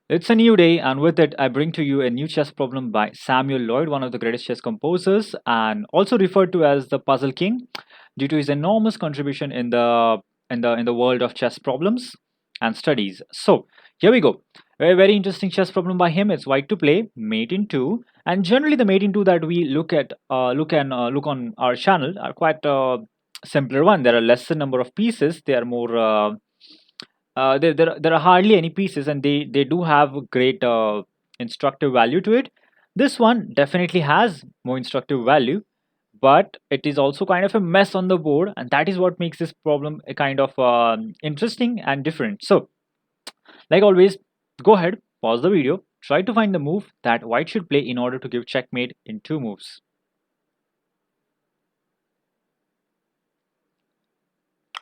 It's a new day, and with it, I bring to you a new chess problem by Samuel Loyd, one of the greatest chess composers, and also referred to as the Puzzle King, due to his enormous contribution in the world of chess problems and studies. So here we go. Very interesting chess problem by him. It's white to play, mate in two, and generally the mate in two that we look on our channel are quite simpler one. There are lesser number of pieces. They are more. There are hardly any pieces, and they do have great instructive value to it. This one definitely has more instructive value, but it is also kind of a mess on the board, and that is what makes this problem a kind of interesting and different. So like always, go ahead, pause the video, try to find the move that white should play in order to give checkmate in two moves.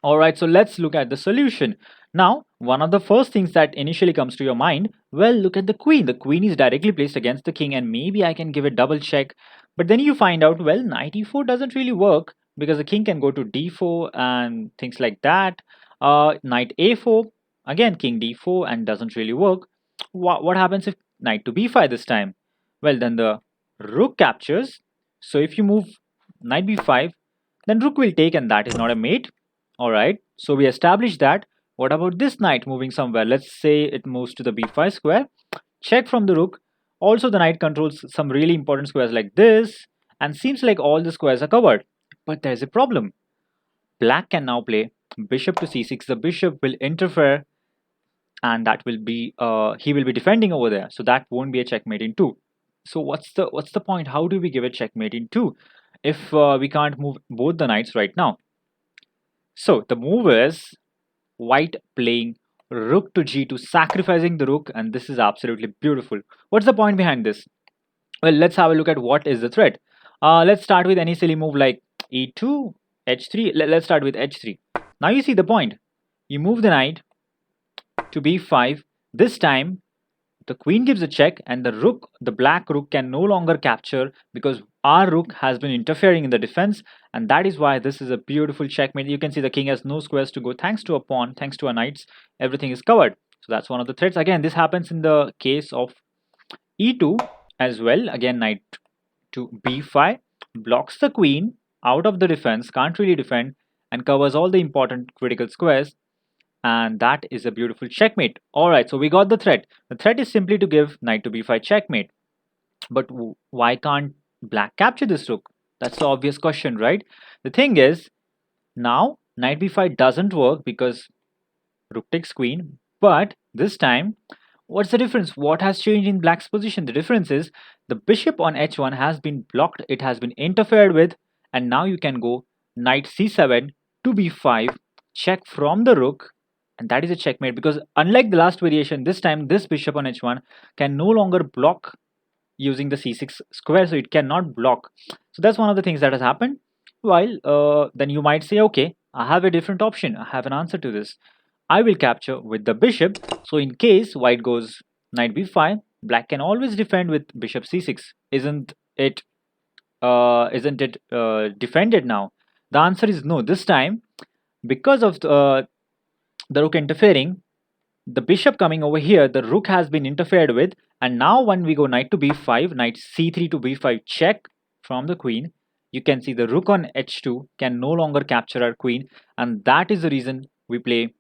Alright, so let's look at the solution. Now, one of the first things that initially comes to your mind, well, look at the queen. The queen is directly placed against the king, and maybe I can give a double check. But then you find out, well, knight e4 doesn't really work because the king can go to d4 and things like that. Knight a4, again, king d4 and doesn't really work. What happens if knight to b5 this time? Well, then the rook captures. So if you move knight b5, then rook will take, and that is not a mate. Alright, so we established that. What about this knight moving somewhere? Let's say it moves to the b5 square. Check from the rook. Also, the knight controls some really important squares like this, and seems like all the squares are covered. But there's a problem. Black can now play bishop to c6. The bishop will interfere, and that will be he will be defending over there. So that won't be a checkmate in two. So what's the point? How do we give a checkmate in two if we can't move both the knights right now? So the move is white playing rook to g2, sacrificing the rook, and this is absolutely beautiful. What's the point behind this? Well, let's have a look at what is the threat. Let's start with any silly move like e2, h3. Let's start with h3. Now you see the point. You move the knight to b5. This time the queen gives a check, and the black rook can no longer capture because our rook has been interfering in the defense, and that is why this is a beautiful checkmate. You can see the king has no squares to go thanks to a pawn, thanks to a knights, everything is covered. So that's one of the threats. Again, this happens in the case of e2 as well. Again, knight to b5 blocks the queen out of the defense, can't really defend, and covers all the important critical squares, and that is a beautiful checkmate. Alright, so we got the threat. The threat is simply to give knight to b5 checkmate. But why can't black capture this rook? That's the obvious question, right? The thing is, now knight b5 doesn't work because rook takes queen, but this time, what's the difference? What has changed in black's position? The difference is the bishop on h1 has been blocked, it has been interfered with, and now you can go knight c7 to b5, check from the rook, and that is a checkmate because unlike the last variation, this time this bishop on h1 can no longer block using the c6 square, so it cannot block. So that's one of the things that has happened. While then you might say, okay, I have a different option, I have an answer to this. I will capture with the bishop. So in case white goes knight b5, black can always defend with bishop c6. Isn't it defended now? The answer is no. This time, because of the rook interfering, the bishop coming over here, the rook has been interfered with, and now when we go knight to b5, knight c3 to b5 check from the queen, you can see the rook on h2 can no longer capture our queen, and that is the reason we play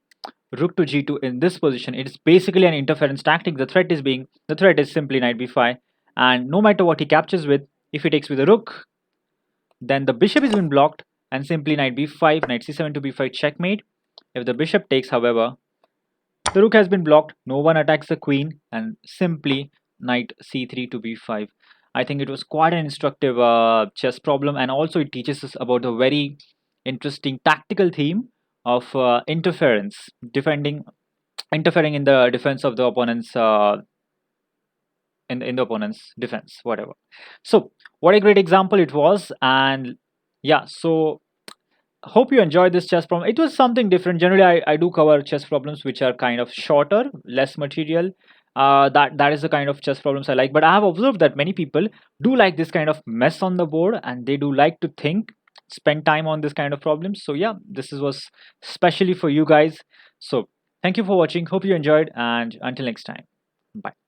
rook to g2 in this position. It is basically an interference tactic. The threat is simply knight b5, and no matter what he captures with, if he takes with a rook, then the bishop is been blocked, and simply knight b5, knight c7 to b5 checkmate. If the bishop takes, however, the rook has been blocked, no one attacks the queen, and simply knight c3 to b5. I think it was quite an instructive chess problem, and also it teaches us about a very interesting tactical theme of interfering in the defense of the opponent's in the opponent's defense, whatever. So what a great example it was, and yeah, so hope you enjoyed this chess problem. It was something different. Generally, I do cover chess problems which are kind of shorter, less material. That is the kind of chess problems I like. But I have observed that many people do like this kind of mess on the board, and they do like to think, spend time on this kind of problems. So yeah, was specially for you guys. So thank you for watching. Hope you enjoyed, and until next time. Bye.